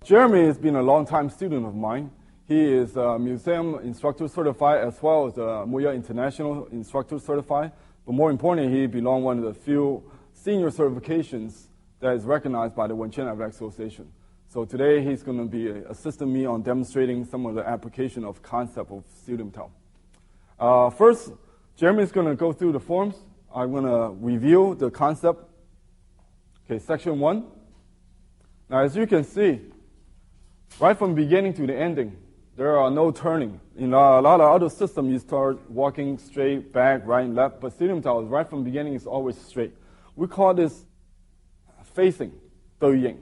Jeremy has been a long-time student of mine. He is a museum instructor certified as well as a Muay International instructor certified. But more importantly, he belonged one of the few senior certifications that is recognized by the Wing Chun Athletic Association. So today he's going to be assisting me on demonstrating some of the application of concept of Siu Tao. First, Jeremy is going to go through the forms. I'm going to review the concept. Okay, section 1. Now, as you can see, right from beginning to the ending, there are no turning. In a lot of other systems, you start walking straight, back, right, and left. But Siu Tao, right from the beginning, is always straight. We call this facing, 對應.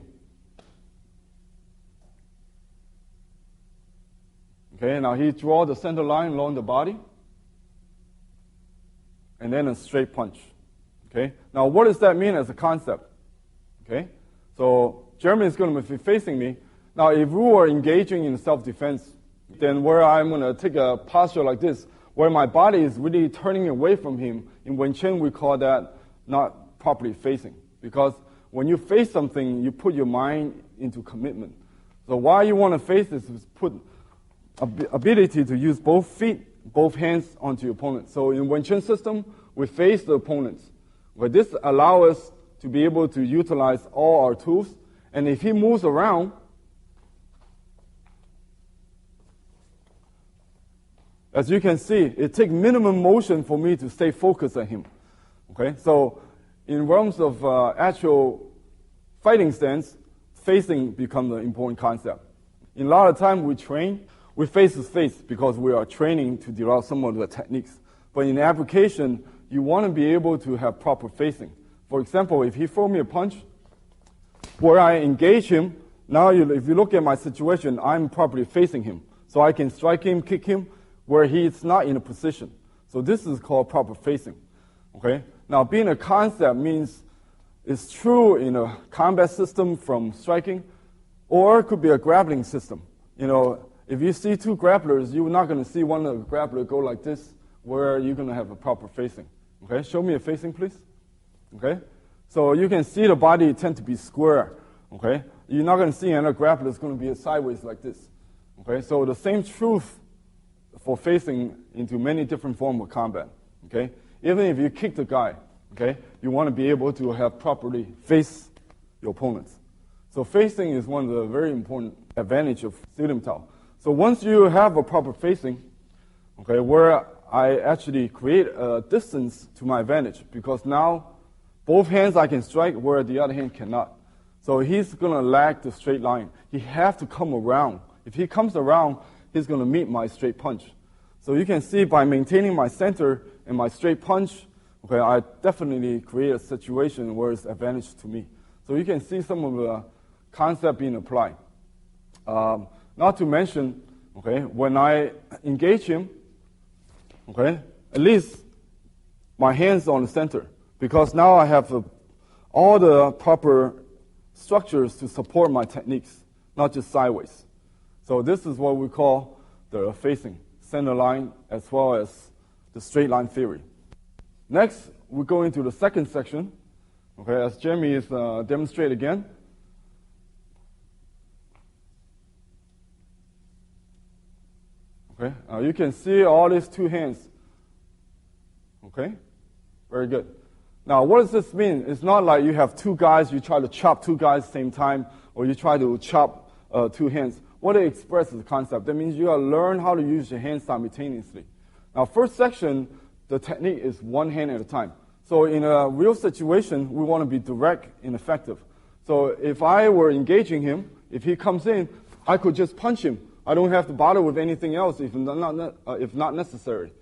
Okay, now he draws the center line along the body, and then a straight punch. Okay, now what does that mean as a concept? Okay, so Jeremy is going to be facing me. Now, if we were engaging in self-defense, then where I'm going to take a posture like this, where my body is really turning away from him, in Wing Chun we call that not properly facing. Because when you face something, you put your mind into commitment. So why you want to face this is put ability to use both feet, both hands onto your opponent. So in Wing Chun system, we face the opponents. But this allows us to be able to utilize all our tools. And if he moves around, as you can see, it takes minimum motion for me to stay focused on him. Okay, so in realms of actual fighting stance, facing becomes an important concept. In a lot of time we train, we face to face because we are training to develop some of the techniques. But in application, you want to be able to have proper facing. For example, if he throws me a punch, where I engage him, now if you look at my situation, I'm properly facing him. So I can strike him, kick him, where he's not in a position. So this is called proper facing. Okay? Now, being a concept means it's true in a combat system from striking, or it could be a grappling system. You know, if you see two grapplers, you're not going to see one of the grappler go like this, where you're going to have a proper facing. Okay? Show me a facing, please. Okay? So you can see the body tend to be square. Okay? You're not going to see another grappler that's going to be sideways like this. Okay? So the same truth for facing into many different forms of combat. Okay? Even if you kick the guy, okay, you want to be able to have properly face your opponents. So facing is one of the very important advantages of Siu Tao. So once you have a proper facing, okay, where I actually create a distance to my advantage, because now both hands I can strike where the other hand cannot. So he's going to lag the straight line. He has to come around. If he comes around, he's going to meet my straight punch. So you can see by maintaining my center and my straight punch, okay, I definitely create a situation where it's advantage to me. So you can see some of the concept being applied. Not to mention, okay, when I engage him, okay, at least my hands on the center, because now I have all the proper structures to support my techniques, not just sideways. So this is what we call the facing, center line, as well as the straight line theory. Next, we go into the second section, okay, as Jeremy is demonstrate again. Okay, you can see all these two hands. Okay, very good. Now, what does this mean? It's not like you have two guys, you try to chop two guys at the same time, or you try to chop two hands. What it expresses the concept. That means you got to learn how to use your hands simultaneously. Now, first section, the technique is one hand at a time. So in a real situation, we want to be direct and effective. So if I were engaging him, if he comes in, I could just punch him. I don't have to bother with anything else if not necessary.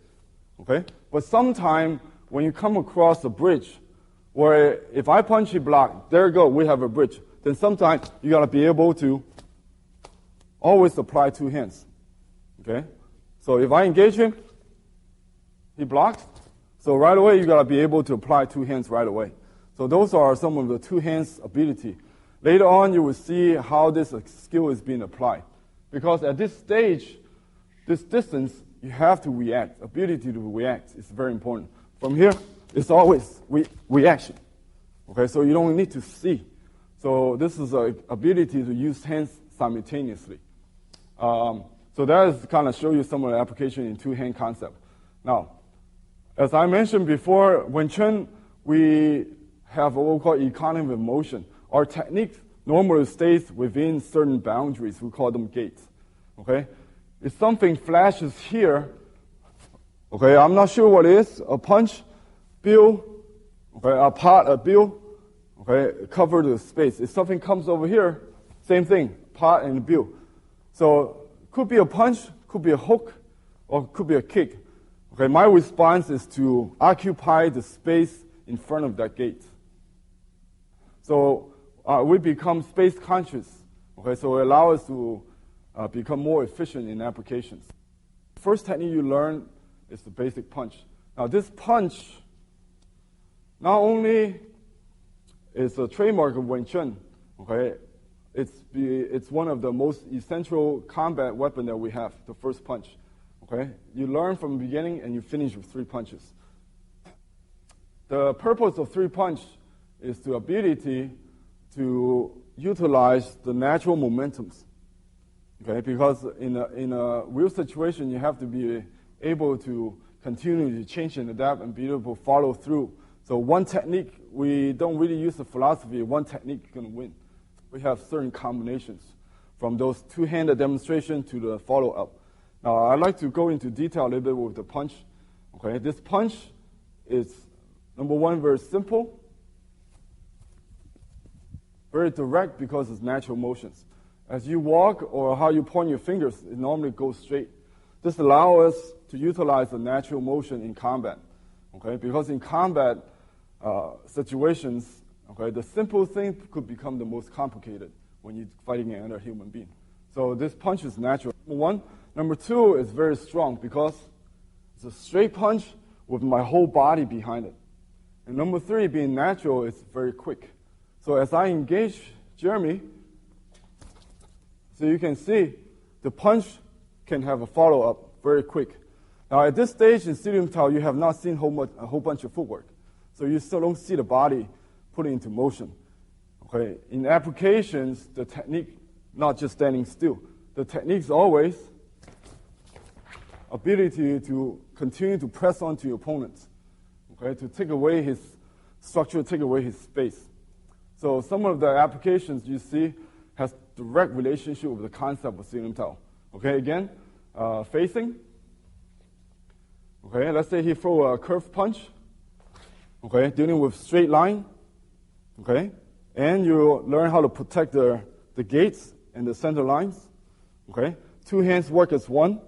Okay? But sometimes when you come across a bridge, where if I punch, he block, there you go, we have a bridge. Then sometimes you got to be able to always apply two hands. Okay? So if I engage him, he blocks. So right away, you got to be able to apply two hands right away. So those are some of the two hands ability. Later on, you will see how this skill is being applied. Because at this stage, this distance, you have to react. Ability to react is very important. From here, it's always reaction. Okay, so you don't need to see. So this is an ability to use hands simultaneously. So that is kind of show you some of the application in two-hand concept. Now, as I mentioned before, when Chun, we have what we call economy of motion. Our technique normally stays within certain boundaries. We call them gates. Okay? If something flashes here, okay, I'm not sure what it is, a punch, bill, okay, a pot, a bill, okay, cover the space. If something comes over here, same thing, pot and a bill. So could be a punch, could be a hook, or could be a kick. Okay, my response is to occupy the space in front of that gate. So we become space conscious. Okay, so it allows us to become more efficient in applications. First technique you learn is the basic punch. Now this punch not only is a trademark of Wing Chun, okay, it's one of the most essential combat weapon that we have, the first punch. Okay? You learn from the beginning and you finish with 3 punches. The purpose of 3 punch is the ability to utilize the natural momentums. Okay? Because in a real situation, you have to be able to continue to change and adapt and be able to follow through. So one technique, we don't really use the philosophy, one technique is going to win. We have certain combinations from those two-handed demonstration to the follow-up. Now, I'd like to go into detail a little bit with the punch. Okay, this punch is, number one, very simple, very direct because it's natural motions. As you walk or how you point your fingers, it normally goes straight. This allows us to utilize the natural motion in combat. Okay, because in combat situations, okay, the simple thing could become the most complicated when you're fighting another human being. So this punch is natural. Number one. Number two is very strong because it's a straight punch with my whole body behind it. And number three, being natural, it's very quick. So as I engage Jeremy, so you can see the punch can have a follow-up very quick. Now at this stage in Stadium Tao, you have not seen a whole bunch of footwork. So you still don't see the body put into motion. Okay, in applications, the technique, not just standing still, the technique is always ability to continue to press onto your opponent, okay, to take away his structure, take away his space. So some of the applications you see has direct relationship with the concept of Stadium Tao. Okay, again, facing. Okay, let's say he throw a curved punch. Okay, dealing with straight line. Okay, and you learn how to protect the gates and the center lines. Okay, 2 hands work as one.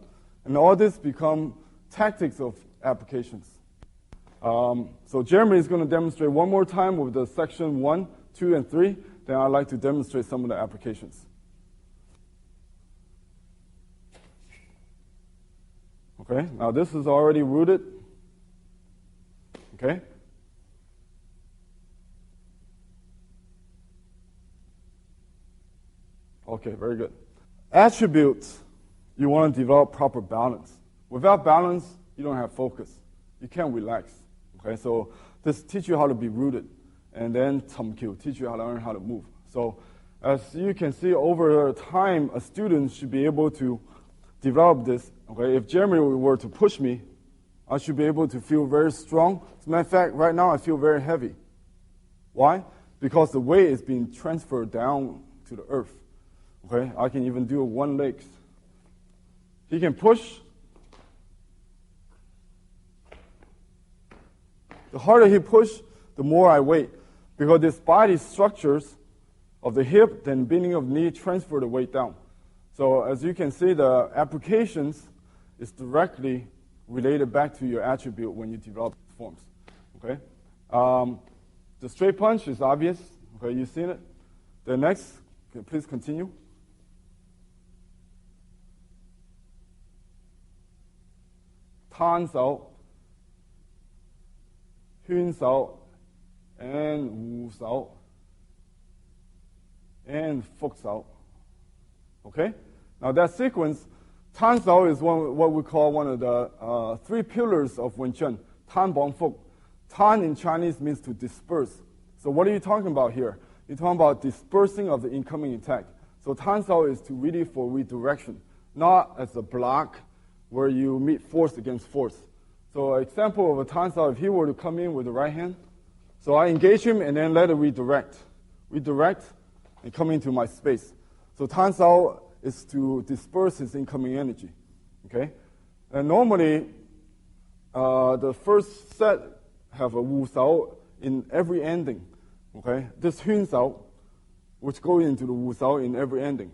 And all this become tactics of applications. So Jeremy is going to demonstrate one more time with the section 1, 2, and 3. Then I'd like to demonstrate some of the applications. Okay, now this is already rooted. Okay. Okay, very good. Attributes. You want to develop proper balance. Without balance, you don't have focus. You can't relax. Okay, so this teach you how to be rooted, and then tamkyu, teach you how to learn how to move. So as you can see over time, a student should be able to develop this. Okay, if Jeremy were to push me, I should be able to feel very strong. As a matter of fact, right now I feel very heavy. Why? Because the weight is being transferred down to the earth. Okay, I can even do one leg. He can push. The harder he push, the more I weight. Because this body structures of the hip, then bending of the knee, transfer the weight down. So as you can see, the applications is directly related back to your attribute when you develop forms. Okay? The straight punch is obvious. Okay, you've seen it. The next, please continue. Tan Sao, Hyun Sao, and Wu Sao, and Fuk Sao. Okay? Now that sequence, Tan Sao is what we call one of the 3 pillars of Wing Chun. Tan Bong Fuk. Tan in Chinese means to disperse. So what are you talking about here? You're talking about dispersing of the incoming attack. So Tan Sao is to really for redirection, not as a block where you meet force against force. So an example of a Tan Sao, if he were to come in with the right hand, so I engage him and then let it redirect, and come into my space. So Tan Sao is to disperse his incoming energy. Okay, and normally the first set have a Wu Sao in every ending. Okay, this Hun Sao, which goes into the Wu Sao in every ending.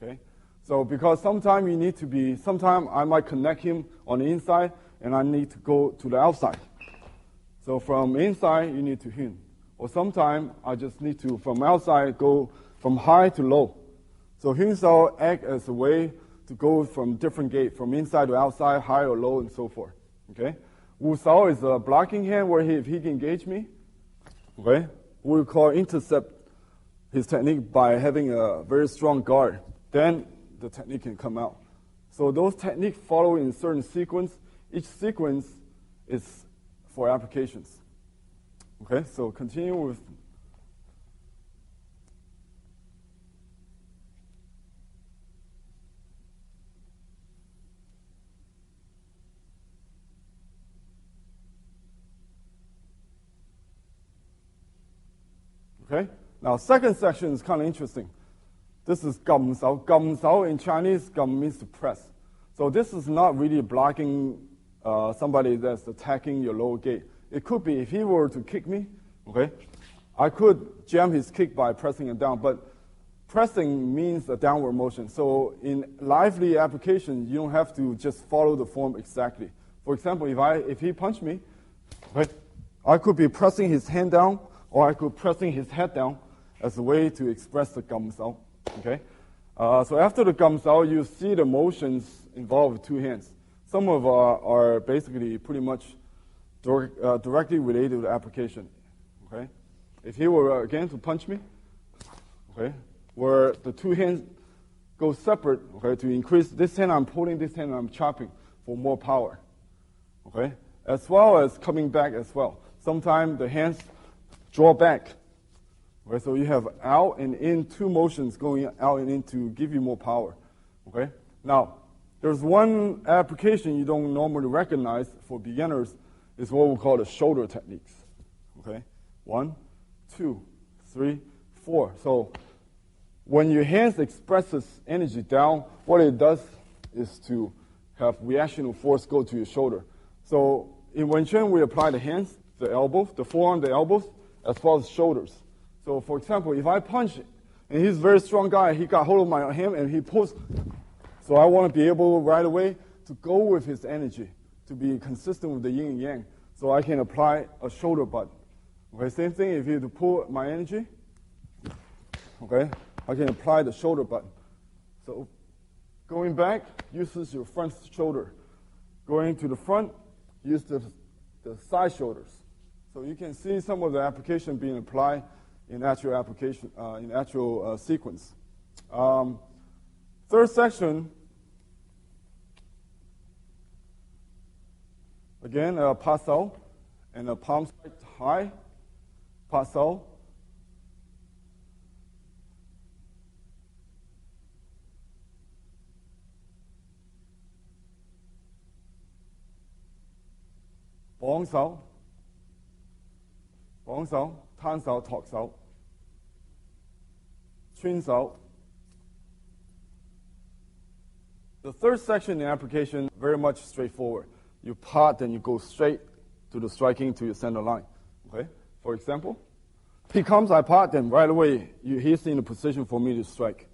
Okay, so because sometimes I might connect him on the inside, and I need to go to the outside. So from inside, you need to Hun. Or sometimes I just need to, from outside, go from high to low. So Hun Sao act as a way to go from different gate, from inside to outside, high or low, and so forth. Okay? Wu Sao is a blocking hand where if he can engage me, okay, we call intercept his technique by having a very strong guard. Then the technique can come out. So those techniques follow in certain sequence. Each sequence is for applications. Okay, so continue with. Okay, now second section is kind of interesting. This is gam sao. Gam sao in Chinese, gam means to press. So this is not really blocking somebody that's attacking your lower gate. It could be if he were to kick me, okay, I could jam his kick by pressing it down, but pressing means a downward motion. So in lively application, you don't have to just follow the form exactly. For example, if he punched me, okay, I could be pressing his hand down, or I could pressing his head down as a way to express the gam sao. Okay, so after the gam sao, you see the motions involved with two hands. Some of are basically pretty much directly related to the application. Okay, if he were again to punch me, okay, where the two hands go separate, okay, to increase this hand I'm pulling, this hand I'm chopping for more power. Okay, as well as coming back as well. Sometimes the hands draw back. Okay, so you have out and in, two motions going out and in to give you more power. Okay, now there's one application you don't normally recognize for beginners, is what we call the shoulder techniques. Okay, 1, 2, 3, 4. So when your hands expresses energy down, what it does is to have reactional force go to your shoulder. So in Wing Chun, we apply the hands, the elbows, the forearm, the elbows, as well as shoulders. So for example, if I punch, and he's a very strong guy, he got hold of my hand and he pulls. So I want to be able right away to go with his energy, to be consistent with the yin and yang. So I can apply a shoulder butt. Okay, same thing if you to pull my energy. Okay, I can apply the shoulder butt. So going back, uses your front shoulder. Going to the front, use the side shoulders. So you can see some of the application being applied in actual application, in actual sequence. Third section, again, pa sao, and the palm strike high, pa sao. Bong sao, tan sao, tok sao, Chun sao. The third section in the application, very much straightforward. You part, then you go straight to the striking to your center line. Okay? For example, he comes, I part, then right away, he's in a position for me to strike.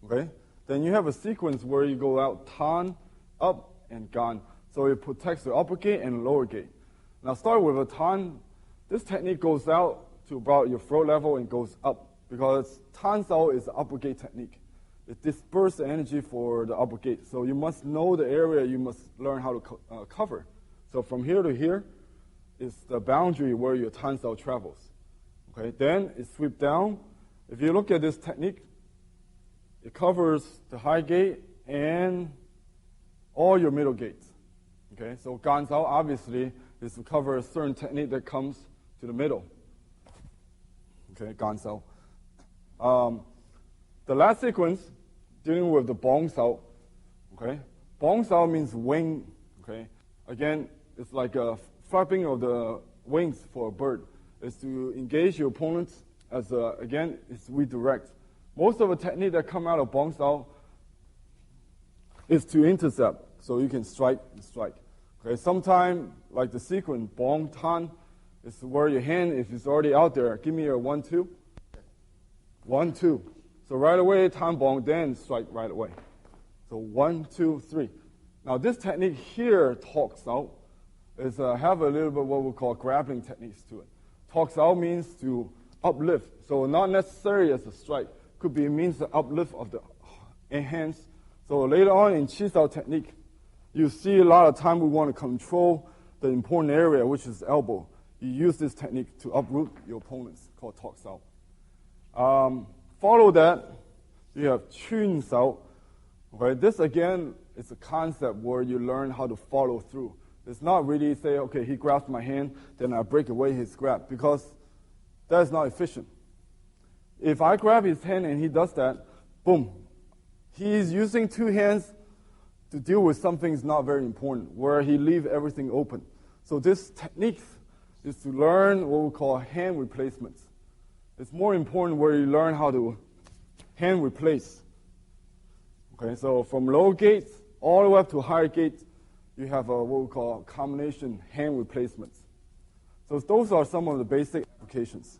Okay? Then you have a sequence where you go out, tan, up, and gan. So it protects the upper gate and lower gate. Now start with a tan. This technique goes out to about your throat level and goes up, because tan sao is the upper gate technique. It disperses the energy for the upper gate. So you must know the area you must learn how to cover. So from here to here is the boundary where your tan sao travels. Okay, then it sweeps down. If you look at this technique, it covers the high gate and all your middle gates. Okay, so gan sao obviously is to cover a certain technique that comes to the middle. Okay, gan sao. The last sequence, dealing with the bong sao. Okay, bong sao means wing. Okay, again, it's like a flapping of the wings for a bird. It's to engage your opponent as again, it's redirect. Most of the technique that come out of bong sao is to intercept, so you can strike and strike. Okay, sometimes like the sequence bong tan is where your hand, if it's already out there, give me a 1-2. 1-2. So right away, tan bong, then strike right away. So 1, 2, 3. Now this technique here talks out is have a little bit what we call grappling techniques to it. Talks out means to uplift. So not necessarily as a strike. Could be means the uplift of the hands. So later on in chi sao technique, you see a lot of time we want to control the important area, which is elbow. You use this technique to uproot your opponents, called talks out. Follow that, you have Chun sao. Okay, this again is a concept where you learn how to follow through. It's not really say, okay, he grabs my hand, then I break away his grab, because that's not efficient. If I grab his hand and he does that, boom. He is using two hands to deal with something that's not very important, where he leaves everything open. So this technique is to learn what we call hand replacements. It's more important where you learn how to hand replace. Okay, so from low gates all the way up to higher gates, you have what we call combination hand replacements. So those are some of the basic applications.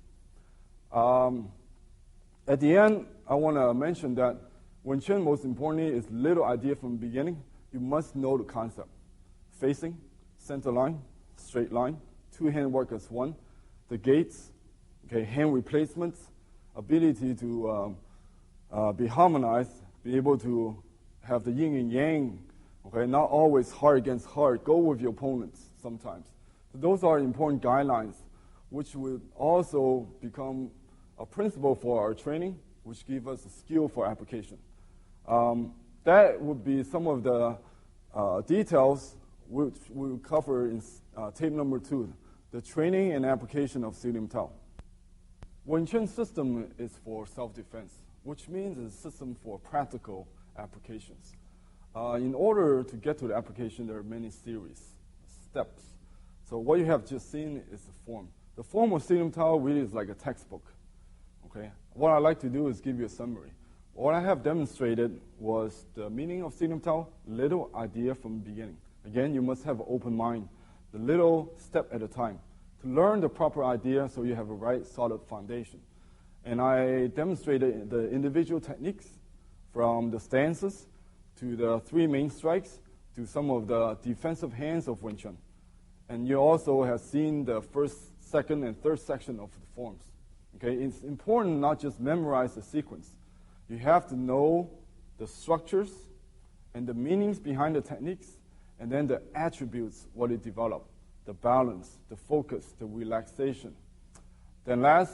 At the end, I want to mention that Wing Chun, most importantly, is little idea from the beginning. You must know the concept. Facing, center line, straight line, two hand work as one, the gates, okay, hand replacements, ability to be harmonized, be able to have the yin and yang, okay, not always hard against hard. Go with your opponents sometimes. So those are important guidelines, which will also become a principle for our training, which give us a skill for application. That would be some of the details which we'll cover in tape number 2, the training and application of Silim Tao. Wing Chun system is for self-defense, which means it's a system for practical applications. In order to get to the application, there are many series, steps. So what you have just seen is the form. The form of Silim Tao really is like a textbook. Okay? What I like to do is give you a summary. What I have demonstrated was the meaning of Silim Tao, little idea from the beginning. Again, you must have an open mind, the little step at a time, to learn the proper idea so you have a right solid foundation. And I demonstrated the individual techniques from the stances to the 3 main strikes to some of the defensive hands of Wing Chun. And you also have seen the first, second, and third section of the forms. Okay, it's important not just memorize the sequence. You have to know the structures and the meanings behind the techniques, and then the attributes, what it developed, the balance, the focus, the relaxation. Then last,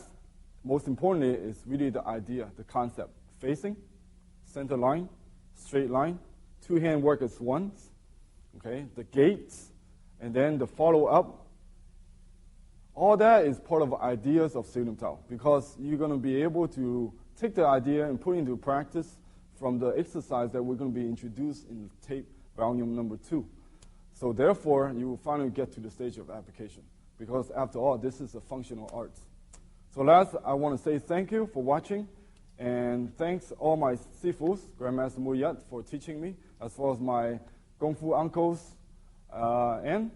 most importantly, is really the idea, the concept. Facing, center line, straight line, 2 hand work as one, okay, the gates, and then the follow-up. All that is part of ideas of Silim Tao, because you're going to be able to take the idea and put it into practice from the exercise that we're going to be introduced in tape volume number 2. So therefore, you will finally get to the stage of application, because after all, this is a functional art. So last, I want to say thank you for watching, and thanks all my sifus, Grandmaster Muyat, for teaching me, as well as my Kung Fu uncles, and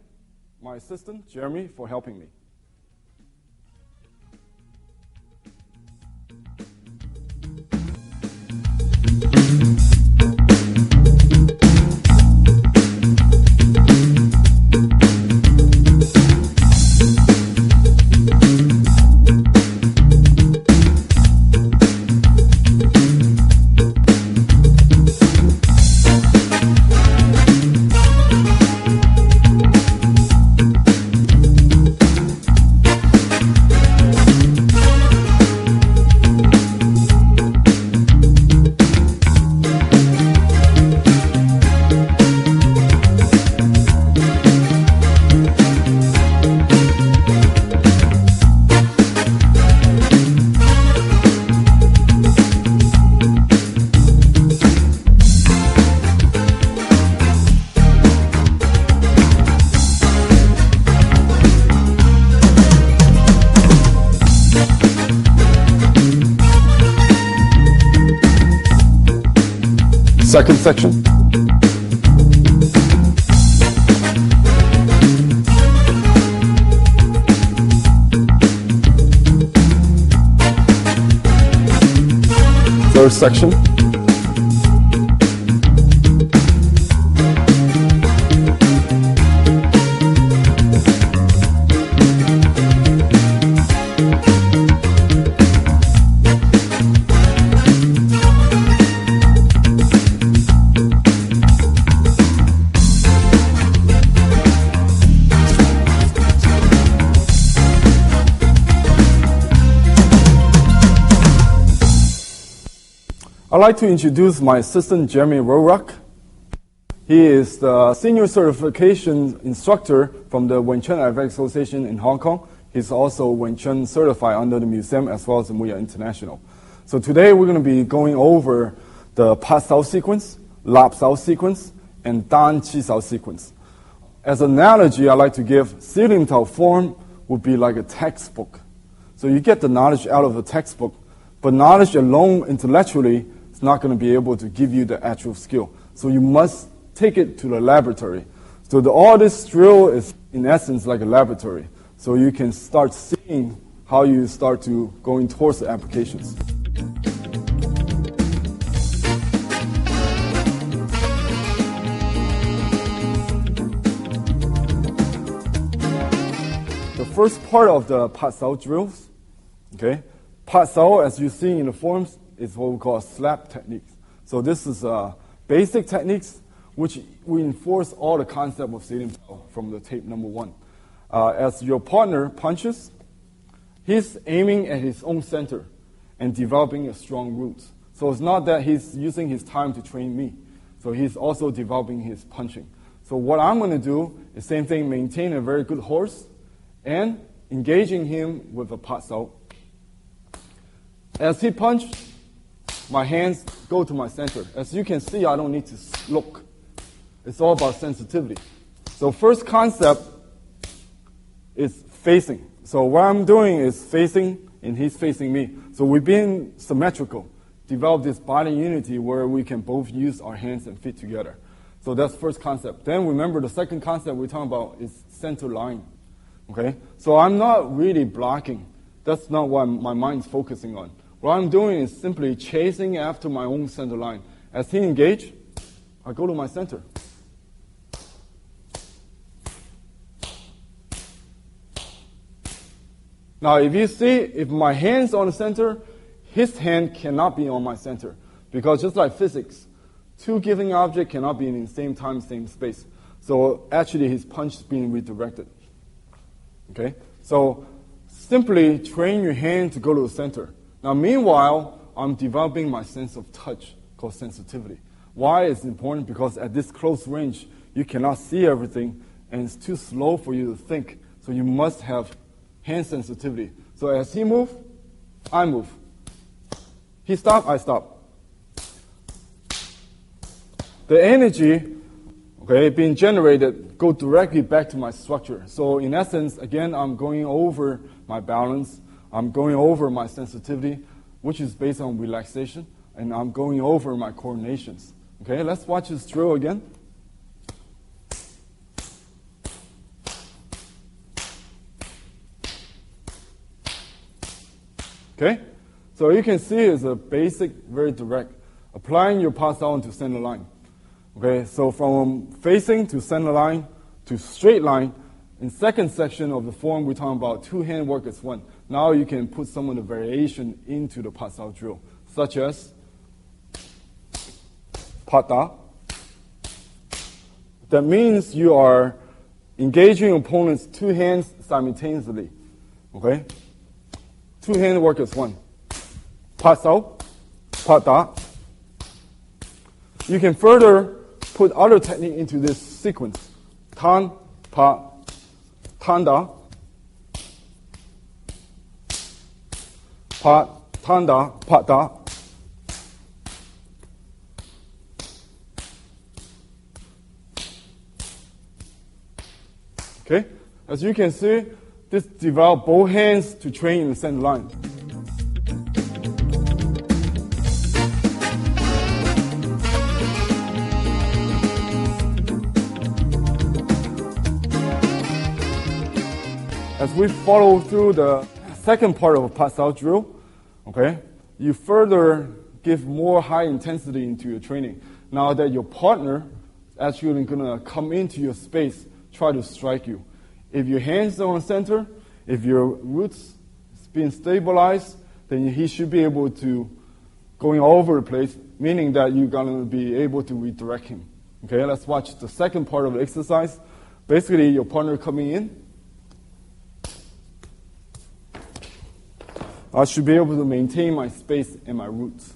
my assistant, Jeremy, for helping me. Second section. Third section. I'd like to introduce my assistant, Jeremy Rorock. He is the senior certification instructor from the Wing Chun Athletic Association in Hong Kong. He's also Wing Chun certified under the museum as well as the Muay International. So today we're going to be going over the Pat Sao sequence, Lap Sao sequence, and Dan Chi Sao sequence. As an analogy, I like to give Silim Tao form would be like a textbook. So you get the knowledge out of a textbook, but knowledge alone intellectually is not going to be able to give you the actual skill. So you must take it to the laboratory. So all this drill is in essence like a laboratory. So you can start seeing how you start to going towards the applications. The first part of the Pat Sao drills, okay? Pat Sao, as you see in the forms, is what we call slap techniques. So this is basic techniques which reinforce all the concept of Silim Tao from the tape number 1. As your partner punches, he's aiming at his own center and developing a strong root. So it's not that he's using his time to train me. So he's also developing his punching. So what I'm going to do is same thing, maintain a very good horse and engaging him with a Pat Sao. As he punches, my hands go to my center. As you can see, I don't need to look. It's all about sensitivity. So first concept is facing. So what I'm doing is facing, and he's facing me. So we've been symmetrical, develop this body unity where we can both use our hands and feet together. So that's first concept. Then remember the second concept we're talking about is center line. Okay? So I'm not really blocking. That's not what my mind's focusing on. What I'm doing is simply chasing after my own center line. As he engages, I go to my center. Now, if you see, if my hand's on the center, his hand cannot be on my center. Because just like physics, two given objects cannot be in the same time, same space. So actually, his punch is being redirected. Okay? So simply train your hand to go to the center. Now, meanwhile, I'm developing my sense of touch, called sensitivity. Why is it important? Because at this close range, you cannot see everything, and it's too slow for you to think. So you must have hand sensitivity. So as he moves, I move. He stops, I stop. The energy, okay, being generated go directly back to my structure. So in essence, again, I'm going over my balance. I'm going over my sensitivity, which is based on relaxation, and I'm going over my coordinations. Okay, let's watch this drill again. Okay, so you can see it's a basic, very direct, applying your Pat Sao to center line. Okay, so from facing to center line to straight line, in second section of the form, we're talking about two hand work as one. Now you can put some of the variation into the Pat Sao drill, such as Pata. That means you are engaging opponents two hands simultaneously. Okay? Two hand work as one. Pat Sao, Pata. You can further put other technique into this sequence. Tan, Pa, Tanda, Pa, Tanda, Pata. Okay? As you can see, this develop both hands to train in the center line. As we follow through the second part of a pass-out drill, okay, you further give more high intensity into your training. Now that your partner is actually going to come into your space, try to strike you. If your hands are on center, if your roots is being stabilized, then he should be able to going all over the place, meaning that you're going to be able to redirect him. Okay, let's watch the second part of the exercise. Basically, your partner coming in. I should be able to maintain my space and my roots.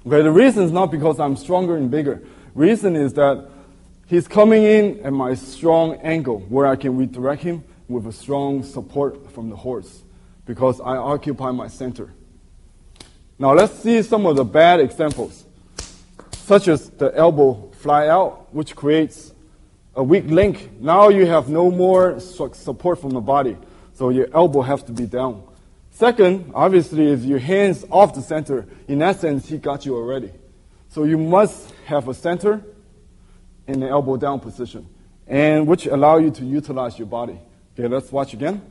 Okay, the reason is not because I'm stronger and bigger. Reason is that he's coming in at my strong angle where I can redirect him with a strong support from the horse because I occupy my center. Now let's see some of the bad examples, such as the elbow fly out, which creates a weak link. Now you have no more support from the body, so your elbow has to be down. Second, obviously, if your hands off the center, in that sense, he got you already. So you must have a center in the elbow down position, and which allow you to utilize your body. Okay, let's watch again.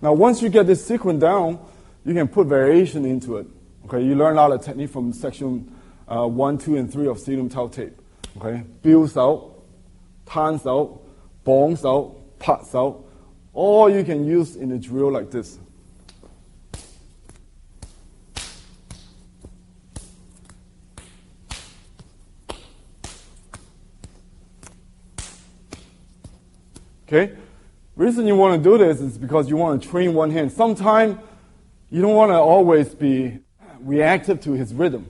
Now, once you get this sequence down, you can put variation into it. Okay, you learn all the technique from section 1, 2, and 3 of Selim Tau tape. Okay, builds out, turns out, bongs out, pats out. All you can use in a drill like this. Okay, reason you want to do this is because you want to train one hand. Sometimes you don't want to always be reactive to his rhythm.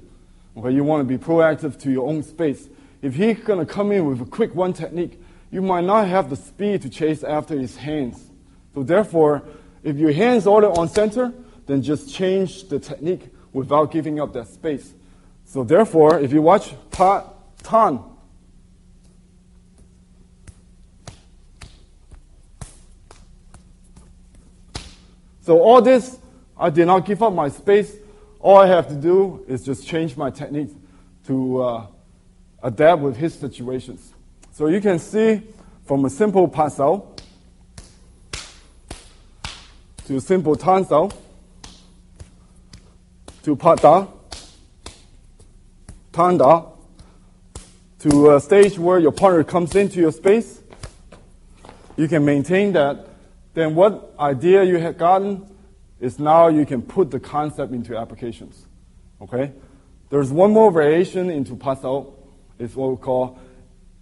Okay, you want to be proactive to your own space. If he's going to come in with a quick one technique, you might not have the speed to chase after his hands. So therefore, if your hands are on center, then just change the technique without giving up that space. So therefore, if you watch pa, tan, so all this, I did not give up my space. All I have to do is just change my technique to adapt with his situations. So you can see from a simple pass out to a simple tan out to pat da, tan da, to a stage where your partner comes into your space. You can maintain that. Then what idea you have gotten is now you can put the concept into applications. Okay? There's one more variation into pass out. It's what we call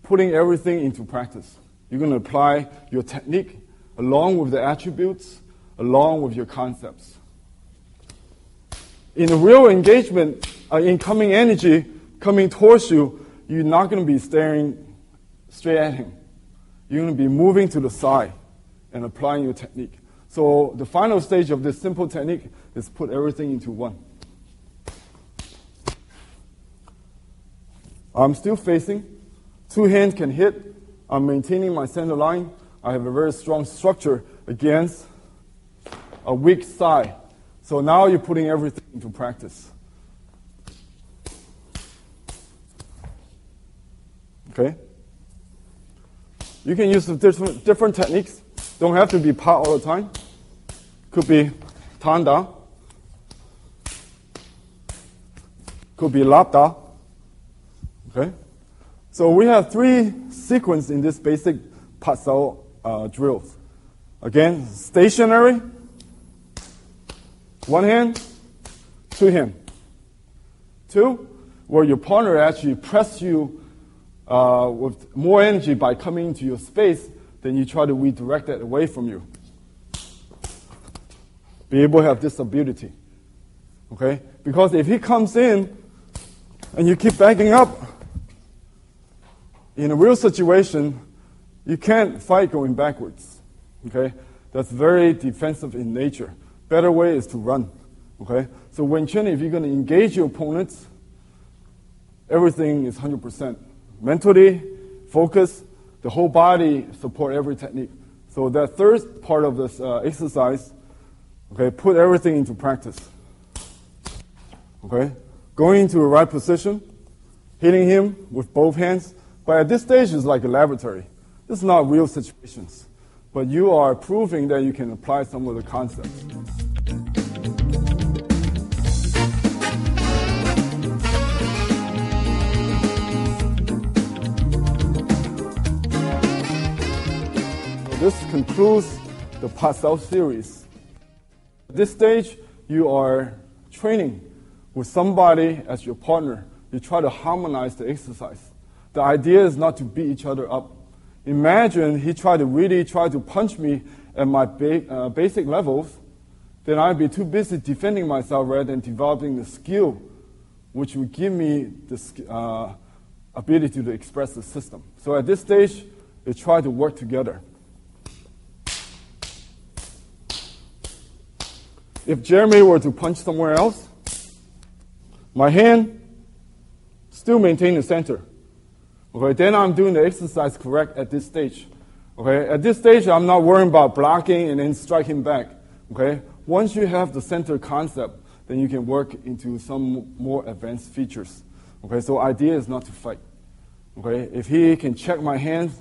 putting everything into practice. You're going to apply your technique along with the attributes, along with your concepts. In a real engagement, incoming energy coming towards you, you're not going to be staring straight at him. You're going to be moving to the side and applying your technique. So the final stage of this simple technique is put everything into one. I'm still facing. Two hands can hit. I'm maintaining my center line. I have a very strong structure against a weak side. So now you're putting everything into practice. Okay? You can use different techniques. Don't have to be pa all the time. Could be tanda. Could be labda. Okay? So we have three sequences in this basic pass-out drills. Again, stationary, one hand, two hand. Two, where your partner actually press you with more energy by coming into your space, then you try to redirect that away from you. Be able to have this ability. Okay? Because if he comes in and you keep backing up, in a real situation, you can't fight going backwards. Okay? That's very defensive in nature. Better way is to run. Okay? So when Chun, if you're going to engage your opponents, everything is 100%. Mentally, focus, the whole body support every technique. So that third part of this exercise, Okay, put everything into practice. Okay, going into the right position, hitting him with both hands. But at this stage, it's like a laboratory. This is not real situations. But you are proving that you can apply some of the concepts. This concludes the Pasao series. At this stage, you are training with somebody as your partner. You try to harmonize the exercise. The idea is not to beat each other up. Imagine he tried to punch me at my basic levels, then I'd be too busy defending myself rather than developing the skill, which would give me the ability to express the system. So at this stage, we try to work together. If Jeremy were to punch somewhere else, my hand still maintain the center. Okay, then I'm doing the exercise correct at this stage. Okay, at this stage, I'm not worrying about blocking and then striking back. Okay, once you have the center concept, then you can work into some more advanced features. Okay, so idea is not to fight. Okay, if he can check my hands,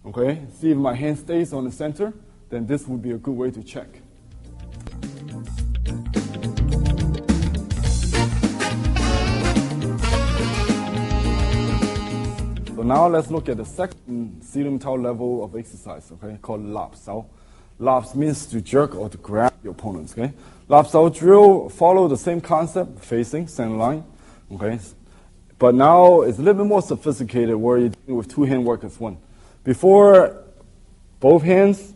okay, see if my hand stays on the center, then this would be a good way to check. So now let's look at the second Silim Tao level of exercise, okay, called Lap Sao. Lap means to jerk or to grab your opponents, okay. Lap Sao drill follow the same concept, facing, center line, okay. But now it's a little bit more sophisticated where you're dealing with two hand work as one. Before both hands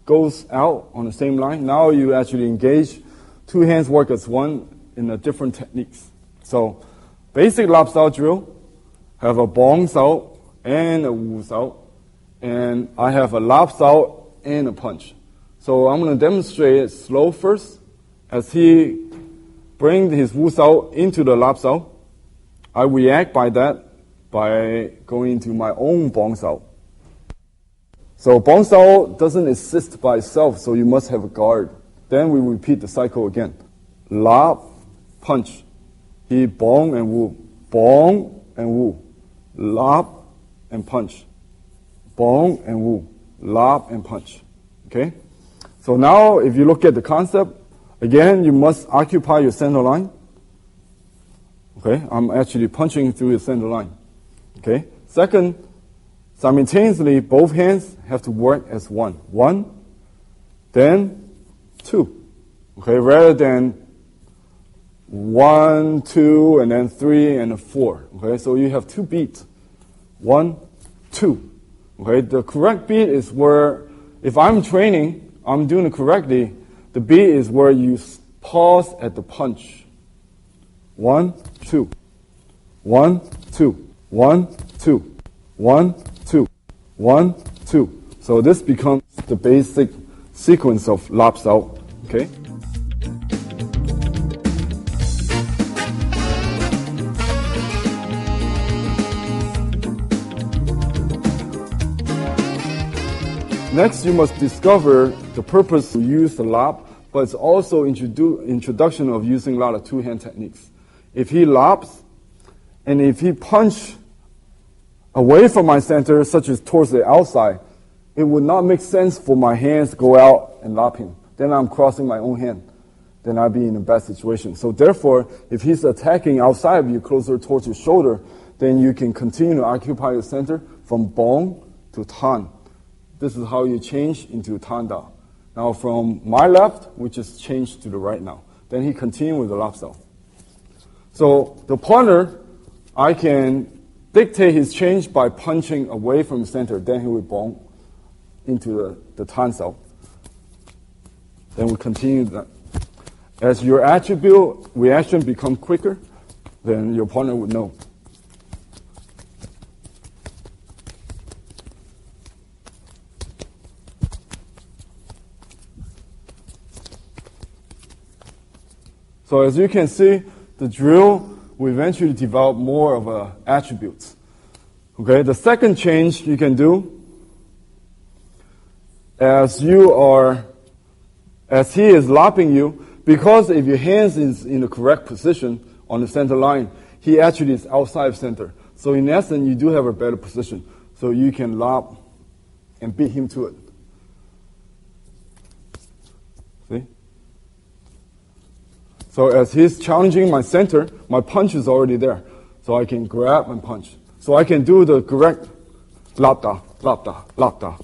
goes out on the same line, now you actually engage two hands work as one in a different techniques. So basic Lap Sao drill have a bong sao and a wu sao, and I have a lap sao and a punch. So I'm going to demonstrate it slow first. As he brings his wu sao into the lap sao, I react by that by going into my own bong sao. So bong sao doesn't exist by itself, so you must have a guard. Then we repeat the cycle again. Lap, punch. He bong and wu. Bong and wu. Lap and punch. Bong and wu. Lap and punch. Okay? So now if you look at the concept, again, you must occupy your center line. Okay? I'm actually punching through the center line. Okay? Second, simultaneously, both hands have to work as one. One, then two. Okay? Rather than 1, 2, and then 3, and a 4. Okay? So you have two beats. 1, 2. Okay, the correct beat is where, if I'm training, I'm doing it correctly, the beat is where you pause at the punch. 1, 2. 1, 2. 1, 2. 1, 2. 1, 2. So this becomes the basic sequence of Lap Sao. Okay? Next, you must discover the purpose to use the lap, but it's also introduction of using a lot of two-hand techniques. If he laps, and if he punch away from my center, such as towards the outside, it would not make sense for my hands to go out and lap him. Then I'm crossing my own hand. Then I'd be in a bad situation. So therefore, if he's attacking outside of you, closer towards your shoulder, then you can continue to occupy your center from bong to tan. This is how you change into Tanda. Now from my left, we just change to the right now. Then he continue with the lap sao. So the partner, I can dictate his change by punching away from the center. Then he will bong into the tan sao. Then we continue that. As your attribute reaction become quicker, then your partner would know. So as you can see, the drill will eventually develop more of attributes. Okay, the second change you can do, as you are as he is lopping you, because if your hands is in the correct position on the center line, he actually is outside of center. So in essence, you do have a better position. So you can lob and beat him to it. See? So as he's challenging my center, my punch is already there. So I can grab and punch. So I can do the correct lapda, lapda, lapda.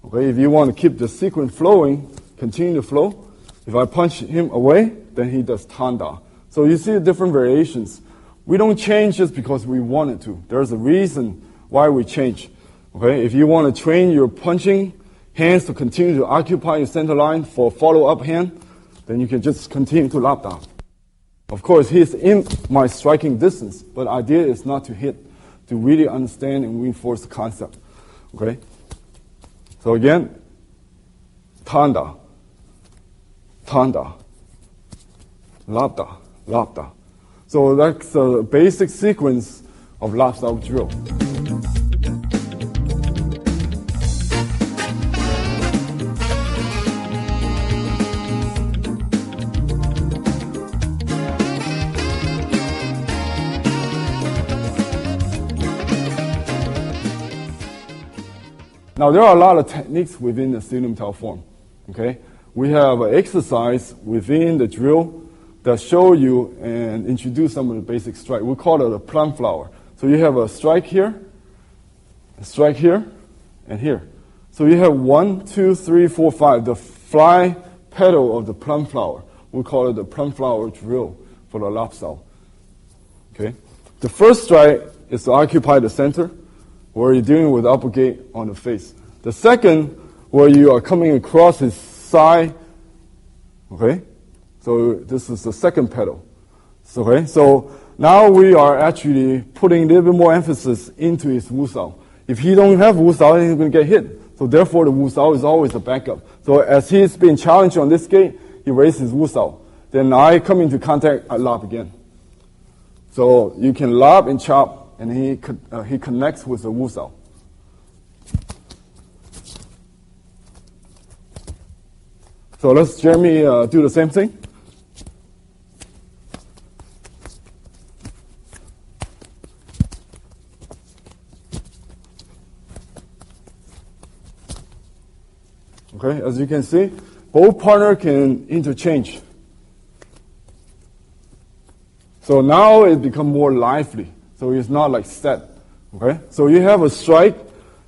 Okay, if you want to keep the sequence flowing, continue to flow. If I punch him away, then he does tanda. So you see the different variations. We don't change just because we wanted to. There's a reason why we change. Okay, if you want to train your punching hands to continue to occupy your center line for follow-up hand, then you can just continue to lap down. Of course, he's in my striking distance, but the idea is not to hit, to really understand and reinforce the concept. Okay? So again, tanda, tanda, labda, labda. So that's the basic sequence of lap style drill. Now, there are a lot of techniques within the Stadium Tao form. Okay? We have an exercise within the drill that show you and introduce some of the basic strike. We call it a plum flower. So you have a strike here, and here. So you have 1, 2, 3, 4, 5, the fly petal of the plum flower. We call it the plum flower drill for the lap style. Okay? The first strike is to occupy the center, where you're dealing with upper gate on the face. The second, where you are coming across his side. Okay? So this is the second pedal. Okay? So now we are actually putting a little bit more emphasis into his wu sao. If he don't have wu sao, then he's going to get hit. So therefore, the wu sao is always a backup. So as he's being challenged on this gate, he raises his wu sao. Then I come into contact, I lob again. So you can lob and chop, and he connects with the wu sao. So let's Jeremy do the same thing. Okay, as you can see, both partner can interchange. So now it becomes more lively. So it's not like set. Okay, so you have a strike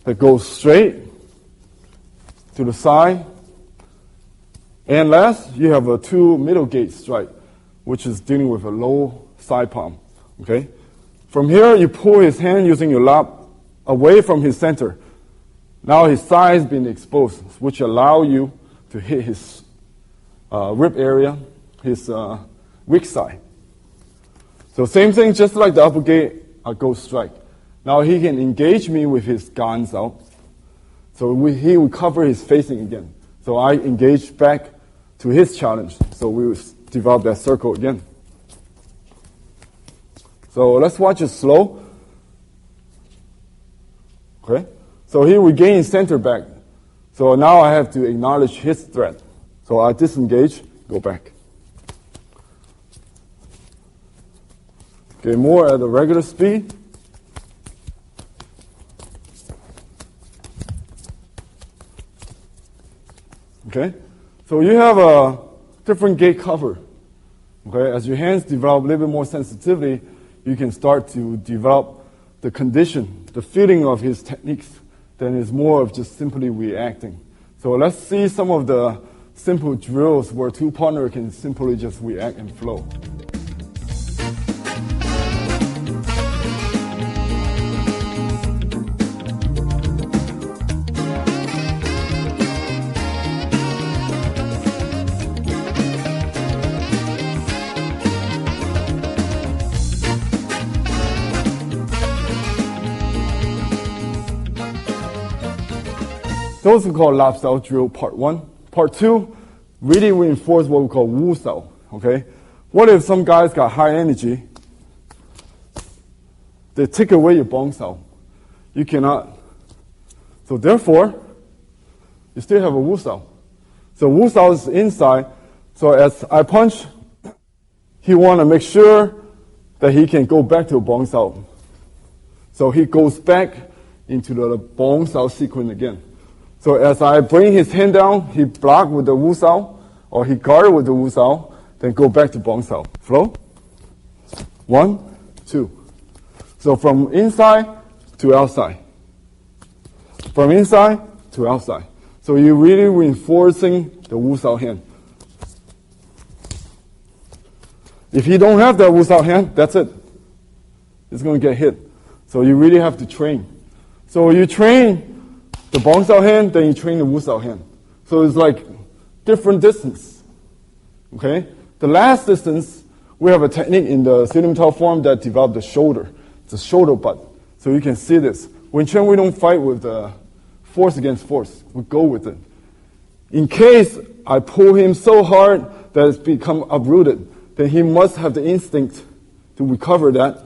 that goes straight to the side. And last, you have a 2 middle gate strike, which is dealing with a low side palm. Okay, from here you pull his hand using your lap away from his center. Now his thigh has been exposed, which allow you to hit his rib area, his weak side. So same thing, just like the upper gate, I go strike. Now he can engage me with his guns out. So he will cover his facing again. So I engage back to his challenge. So we will develop that circle again. So let's watch it slow. Okay. So here we gain center back. So now I have to acknowledge his threat. So I disengage, go back. Okay, more at the regular speed. Okay, so you have a different gate cover. Okay, as your hands develop a little bit more sensitivity, you can start to develop the condition, the feeling of his techniques. Then it's more of just simply reacting. So let's see some of the simple drills where two partners can simply just react and flow. Those are called lap style drill part 1. Part 2 really reinforce what we call wu style. Okay, what if some guys got high energy? They take away your bong style. You cannot. So therefore, you still have a wu style. So Wu Sao is inside. So as I punch, he want to make sure that he can go back to Bong Sao. So he goes back into the Bong Sao sequence again. So as I bring his hand down, he block with the Wu Sao, or he guard with the Wu Sao, then go back to Bong Sao. Flow. 1, 2. So from inside to outside. From inside to outside. So you're really reinforcing the Wu Sao hand. If you don't have that Wu Sao hand, that's it. It's going to get hit. So you really have to train. So you train the Bong Sao hand, then you train the Wu Sao hand. So it's like different distance. Okay? The last distance, we have a technique in the Silim Tao form that developed the shoulder. It's a shoulder butt. So you can see this. When Chun, we don't fight with force against force. We go with it. In case I pull him so hard that it's become uprooted, then he must have the instinct to recover that.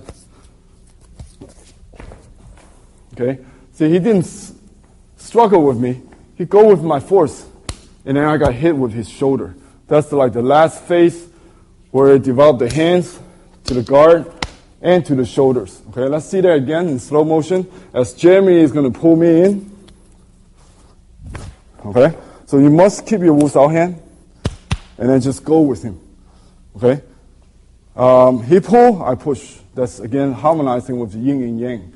Okay? See, he didn't struggle with me. He go with my force. And then I got hit with his shoulder. That's like the last phase where it developed the hands to the guard and to the shoulders. Okay, let's see that again in slow motion as Jeremy is going to pull me in. Okay, so you must keep your Wu Sao hand and then just go with him. Okay, he pull, I push. That's again harmonizing with the yin and yang.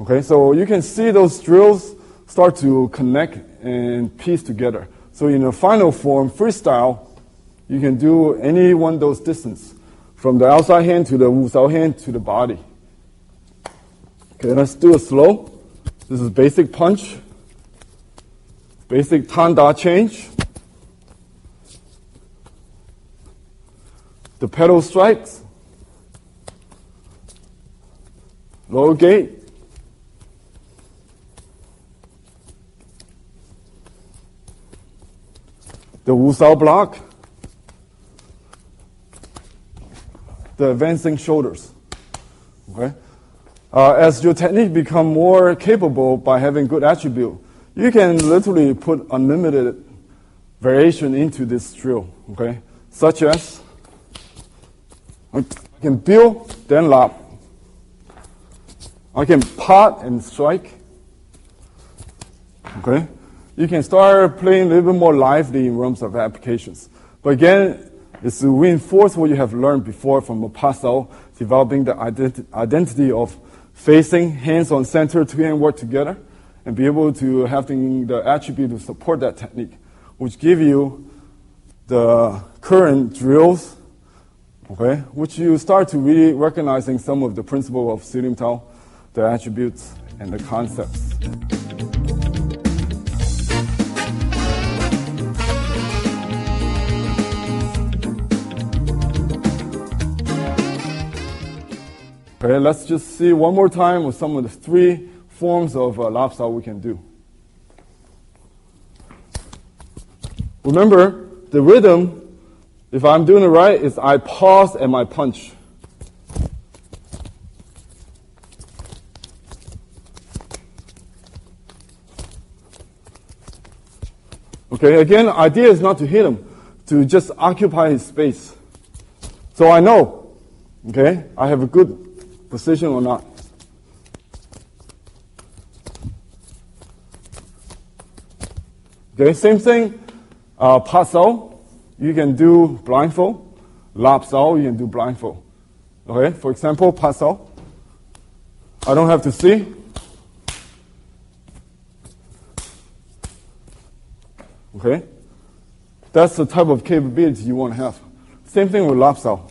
Okay, so you can see those drills start to connect and piece together. So in the final form, freestyle, you can do any one of those distance, from the outside hand to the Wu Sao hand to the body. Okay, let's do it slow. This is basic punch, basic Tan Da change, the pedal strikes, lower gate, the Wu Sao block, the advancing shoulders. Okay? As your technique become more capable by having good attribute, you can literally put unlimited variation into this drill. Okay? Such as, I can build, then lob. I can pot and strike. Okay? You can start playing a little bit more lively in terms of applications. But again, it's to reinforce what you have learned before from a Pasao, developing the identity of facing, hands on center, two hand work together, and be able to have the attribute to support that technique, which give you the current drills, okay, which you start to really recognizing some of the principle of Silim Tao, the attributes and the concepts. Okay, let's just see one more time with some of the 3 forms of lap sao we can do. Remember, the rhythm, if I'm doing it right, is I pause and my punch. Okay, again, the idea is not to hit him, to just occupy his space. So I know, okay, I have a good position or not. Okay, same thing. Pa sao, you can do blindfold. Lap sao, you can do blindfold. Okay, for example, pa sao. I don't have to see. Okay, that's the type of capability you want to have. Same thing with lap sao.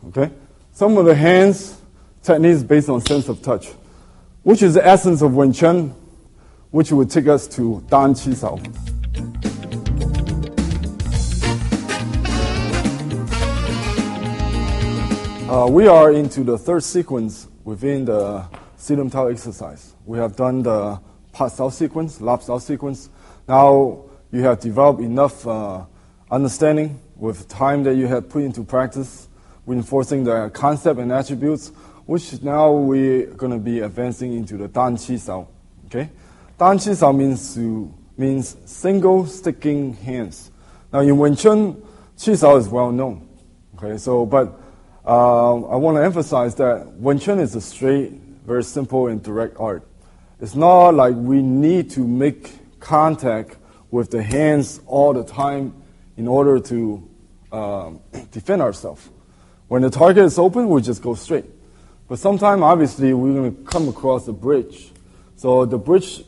Okay, some of the hands techniques based on sense of touch, which is the essence of Wing Chun, which would take us to Dan Qi Sao. We are into the third sequence within the Silim Tao exercise. We have done the pass out sequence, lapse out sequence. Now you have developed enough understanding with time that you have put into practice, reinforcing the concept and attributes, which now we're going to be advancing into the Dan Qi Sao. Okay? Dan Qi Sao means single sticking hands. Now in Wing Chun, Qi Sao is well known. Okay, but I want to emphasize that Wing Chun is a straight, very simple and direct art. It's not like we need to make contact with the hands all the time in order to defend ourselves. When the target is open, we just go straight. But sometimes, obviously, we're going to come across a bridge. So the bridge,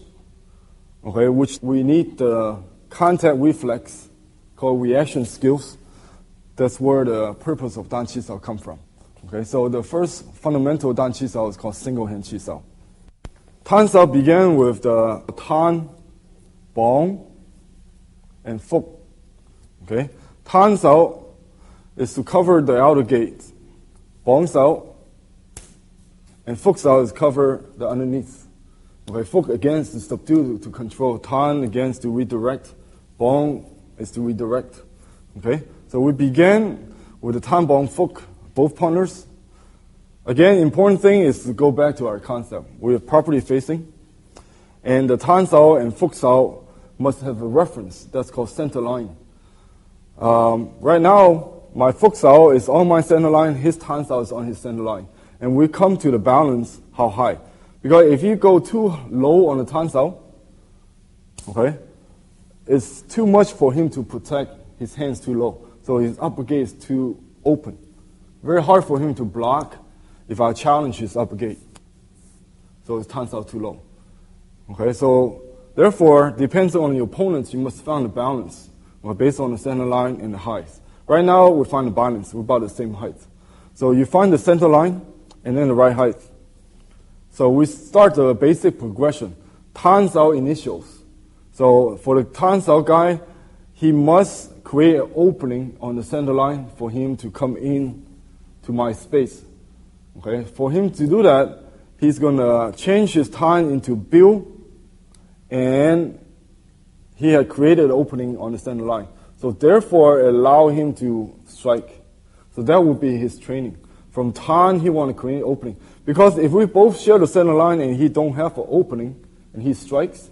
okay, which we need the contact reflex, called reaction skills. That's where the purpose of Dan Qi Sao come from. Okay, so the first fundamental Dan Qi Sao is called single hand Qi Sao. Tan Sao began with the Tan, Bong, and Fuk. Okay, Tan Sao is to cover the outer gate. Bong Sao and Fuk Sao is cover the underneath. Okay, Fuk again is to subdue, to control. Tan again is to redirect. Bong is to redirect. Okay, so we began with the Tan, Bong, Fuk, both partners. Again, important thing is to go back to our concept. We are properly facing, and the Tan Sao and Fuk Sao must have a reference. That's called center line. Right now, my Fuk Sao is on my center line, his Tan Sao is on his center line. And we come to the balance, how high. Because if you go too low on the Tan Sao, okay, it's too much for him to protect his hands too low. So his upper gate is too open. Very hard for him to block if I challenge his upper gate. So his Tan Sao too low. Okay, so therefore, depends on your opponents, you must find a balance based on the center line and the height. Right now, we find the balance. We're about the same height. So you find the center line and then the right height. So we start the basic progression. Tan Sao initials. So for the Tan Sao guy, he must create an opening on the center line for him to come in to my space. Okay, for him to do that, he's going to change his Tan into Bill, and he had created an opening on the center line. So therefore, allow him to strike. So that would be his training. From Tan, he want to create an opening. Because if we both share the center line and he don't have an opening, and he strikes,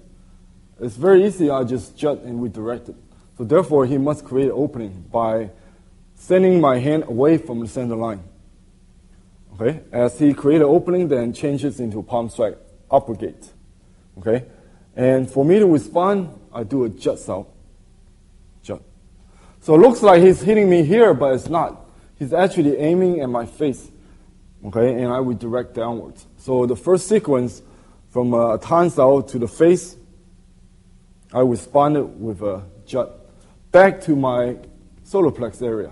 it's very easy, I just jut and redirect it. So therefore, he must create an opening by sending my hand away from the center line. Okay? As he create an opening, then changes into palm strike, upper gate. Okay? And for me to respond, I do a jut Sao. Jut. So it looks like he's hitting me here, but it's not. He's actually aiming at my face. Okay? And I redirect downwards. So the first sequence, from Tan Sao to the face, I responded with a jut back to my solar plex area.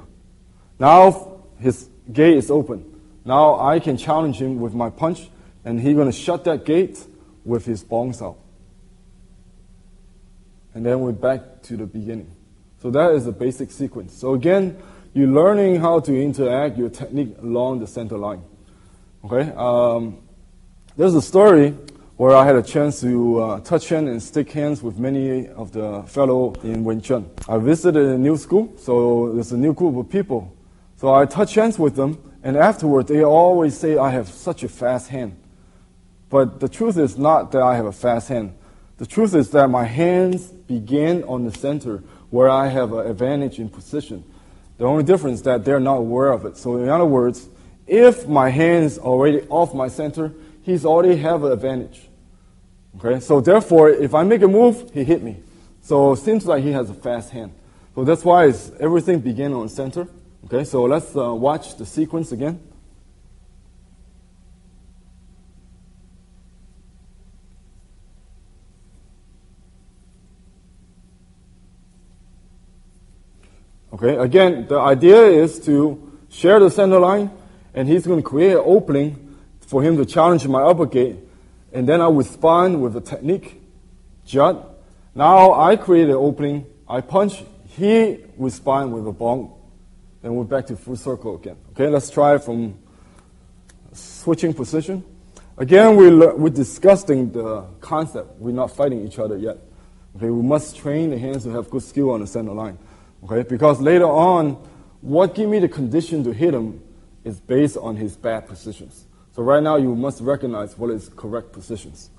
Now his gate is open. Now I can challenge him with my punch, and he's going to shut that gate with his Bong Sao. And then we're back to the beginning. So that is the basic sequence. So again, you're learning how to interact your technique along the center line. Okay? There's a story where I had a chance to touch hands and stick hands with many of the fellow in Wing Chun. I visited a new school, so there's a new group of people. So I touch hands with them, and afterward they always say I have such a fast hand. But the truth is not that I have a fast hand. The truth is that my hands begin on the center where I have an advantage in position. The only difference is that they're not aware of it. So in other words, if my hand's already off my center, he's already have an advantage. Okay, so therefore, if I make a move, he hit me. So it seems like he has a fast hand. So that's why everything begins on center. Okay, so let's watch the sequence again. Okay, again, the idea is to share the center line, and he's going to create an opening for him to challenge my upper gate. And then I respond with a technique, jut. Now I create an opening, I punch, he responds with a bong. Then we're back to full circle again. Okay, let's try from switching position. Again, we're discussing the concept. We're not fighting each other yet. Okay, we must train the hands to have good skill on the center line. Okay, because later on, what give me the condition to hit him is based on his bad positions. So right now, you must recognize what is correct positions.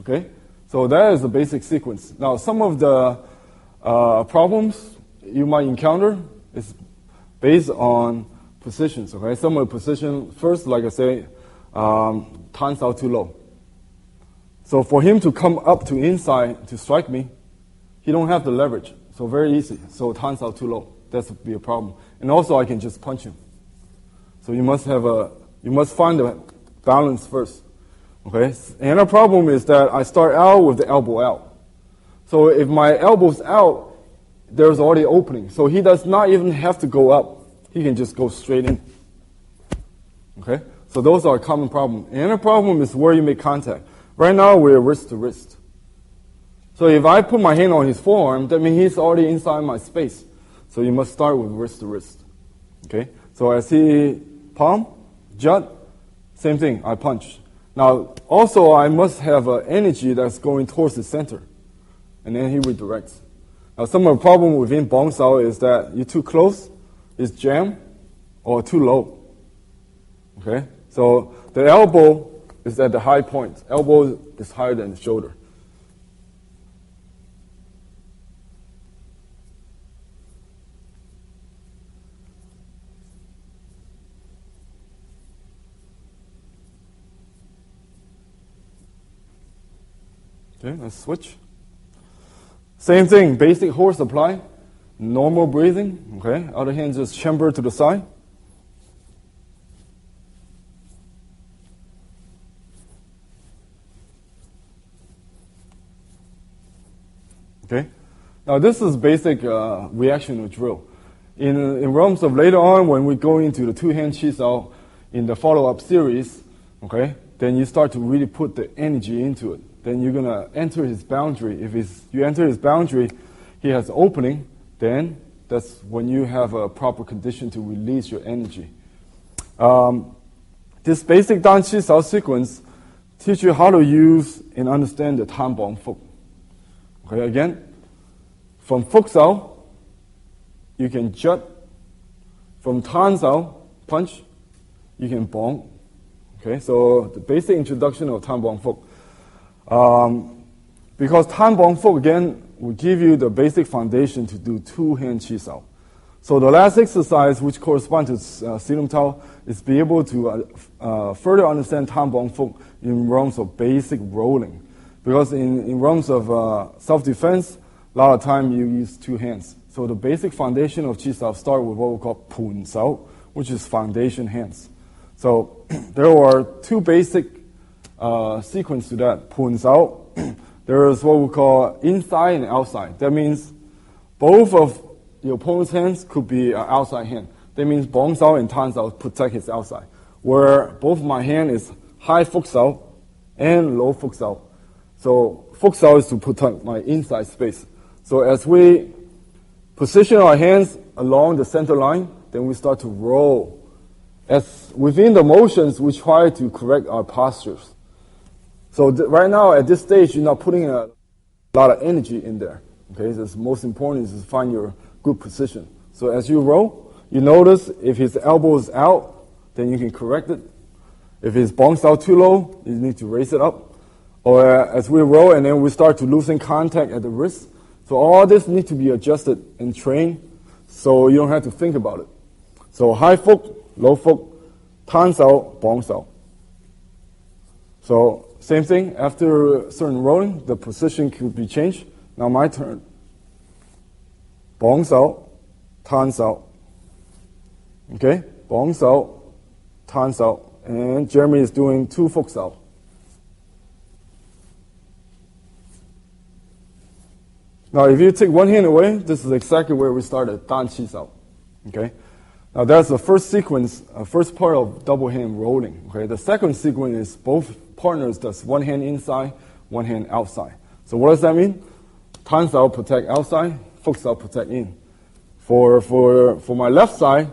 Okay, so that is the basic sequence. Now, some of the problems you might encounter is based on positions. Okay, some of the position first, like I say, turns out too low. So for him to come up to inside to strike me, he don't have the leverage. So very easy. So it turns out too low. That would be a problem. And also, I can just punch him. So you must find the balance first. Okay, and the problem is that I start out with the elbow out. So if my elbow's out, there's already opening. So he does not even have to go up. He can just go straight in. Okay, so those are a common problem. And the problem is where you make contact. Right now, we're wrist to wrist. So if I put my hand on his forearm, that means he's already inside my space. So you must start with wrist to wrist. Okay, so I see palm, jut, same thing, I punch. Now, also, I must have an energy that's going towards the center. And then he redirects. Now, some of the problem within bong sao is that you're too close, it's jam, or too low. Okay? So, the elbow is at the high point. Elbow is higher than the shoulder. Okay, let's switch. Same thing, basic horse apply, normal breathing, okay? Other hand just chamber to the side. Okay? Now this is basic reactional drill. In realms of later on, when we go into the two-hand chi sao in the follow-up series, okay, then you start to really put the energy into it. Then you're going to enter his boundary. If you enter his boundary, he has opening, then that's when you have a proper condition to release your energy. This basic Dan Chi Sao sequence teach you how to use and understand the Tan Bong Fuk. Okay, again, from Fuk Sao, you can jut. From Tan Sao, punch, you can bong. Okay, so the basic introduction of Tan Bong Fuk. Because Tan Bong Fuk, again, will give you the basic foundation to do two-hand chi sao. So the last exercise, which corresponds to Silum Tao, is be able to further understand Tan Bong Fuk in realms of basic rolling. Because in realms of self-defense, a lot of time you use two hands. So the basic foundation of chi sao start with what we call pun sao, which is foundation hands. So there are two basic sequence to that. Pun sao, there is what we call inside and outside. That means both of the opponent's hands could be an outside hand. That means bong sao and tan sao protect his outside. Where both my hand is high fuk sao and low fuk sao. So fuk sao is to protect my inside space. So as we position our hands along the center line, then we start to roll. As within the motions, we try to correct our postures. So right now, at this stage, you're not putting a lot of energy in there. Okay, so the most important is to find your good position. So as you roll, you notice if his elbow is out, then you can correct it. If his bong sao too low, you need to raise it up. Or as we roll and then we start to loosen contact at the wrist. So all this needs to be adjusted and trained so you don't have to think about it. So high fuk, low fuk, tan sao, bong sao. So same thing, after certain rolling, the position could be changed. Now my turn. Bong sao, tan sao. Okay, bong sao, tan sao. And Jeremy is doing two fuk sao. Now, if you take one hand away, this is exactly where we started, Dan Chi Sao. Okay? Now, that's the first sequence, first part of double hand rolling. Okay? The second sequence is both partners does one hand inside, one hand outside. So what does that mean? Tan Sao protect outside, Fuk Sao protect in. For my left side,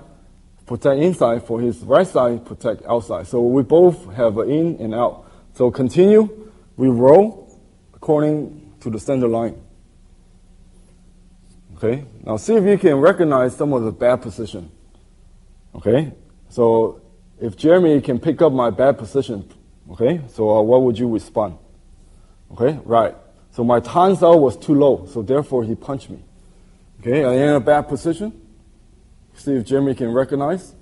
protect inside. For his right side, protect outside. So we both have an in and out. So continue, we roll according to the center line. Okay, now see if you can recognize some of the bad position. Okay, so if Jeremy can pick up my bad position, okay, so what would you respond? Okay, right. So my Tan Sao was too low, so therefore he punched me. Okay, I am in a bad position. See if Jeremy can recognize.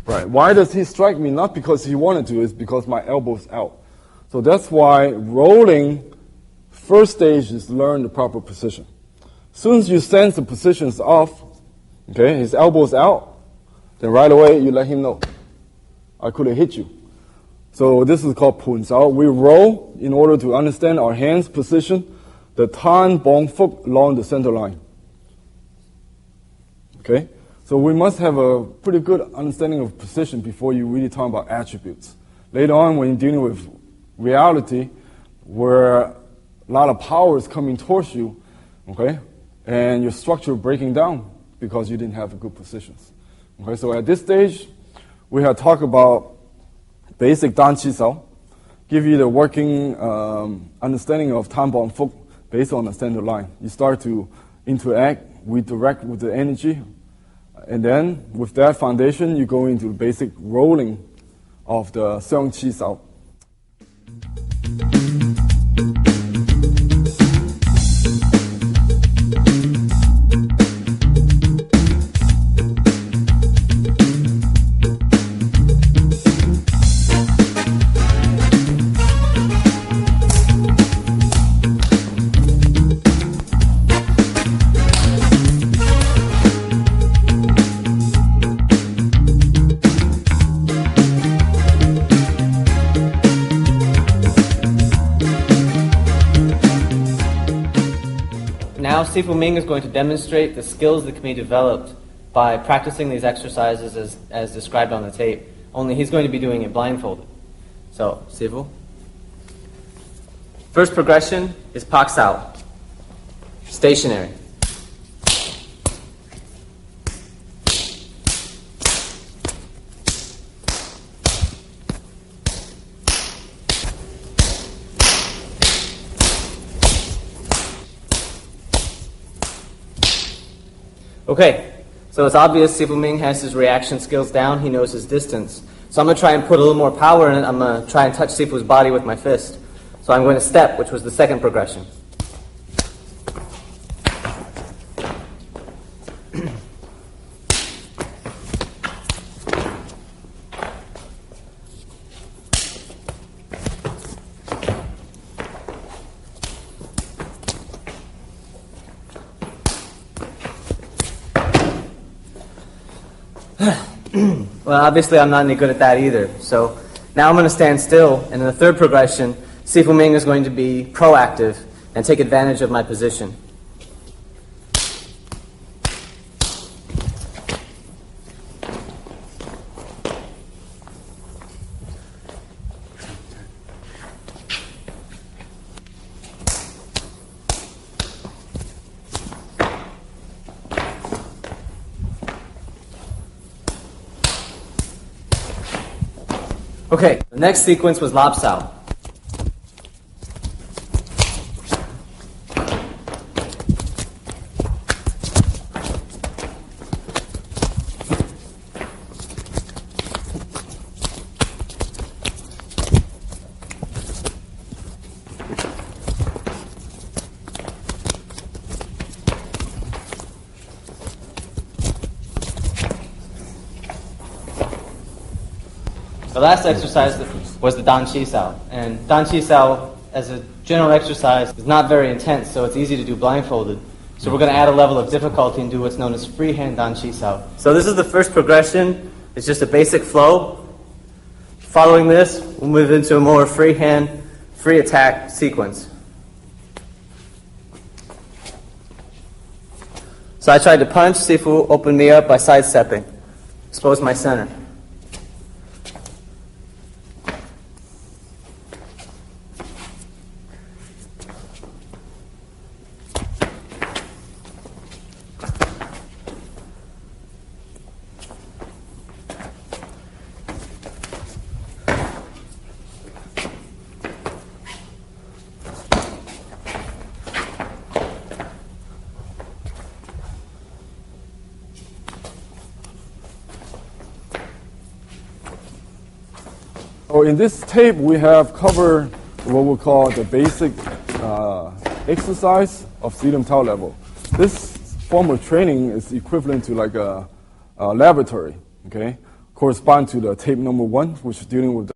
Right. Why does he strike me? Not because he wanted to, it's because my elbow's out. So that's why rolling, first stage is learn the proper position. As soon as you sense the position's off, okay, his elbow's out, then right away you let him know, I could have hit you. So this is called Pun Sao. We roll in order to understand our hands position, the Tan, Bong, Fuk along the center line. Okay? So we must have a pretty good understanding of position before you really talk about attributes. Later on, when you're dealing with reality, where a lot of power is coming towards you, okay, and your structure breaking down because you didn't have good positions. Okay, so at this stage, we have talked about basic Dan Qi Sao, give you the working understanding of Tan Bong Fuk based on the center line. You start to interact, redirect with the energy, and then with that foundation, you go into basic rolling of the Seong Qi Sao. Now Sifu Ming is going to demonstrate the skills that can be developed by practicing these exercises as described on the tape, only he's going to be doing it blindfolded. So, Sifu. First progression is Pak Sao, stationary. Okay, so it's obvious Sifu Ming has his reaction skills down, he knows his distance. So I'm going to try and put a little more power in it, I'm going to try and touch Sifu's body with my fist. So I'm going to step, which was the second progression. Well, obviously I'm not any good at that either. So now I'm going to stand still, and in the third progression, Sifu Ming is going to be proactive and take advantage of my position. Okay, the next sequence was Lap Sao. The last exercise was the Dan Qi Sao. And Dan Qi Sao, as a general exercise, is not very intense, so it's easy to do blindfolded. So we're going to add a level of difficulty and do what's known as freehand Dan Qi Sao. So this is the first progression. It's just a basic flow. Following this, we'll move into a more freehand, free attack sequence. So I tried to punch, Sifu opened me up by sidestepping. Expose my center. So in this tape, we have covered what we call the basic exercise of cilium tau level. This form of training is equivalent to like a laboratory, okay? Correspond to the tape number 1, which is dealing with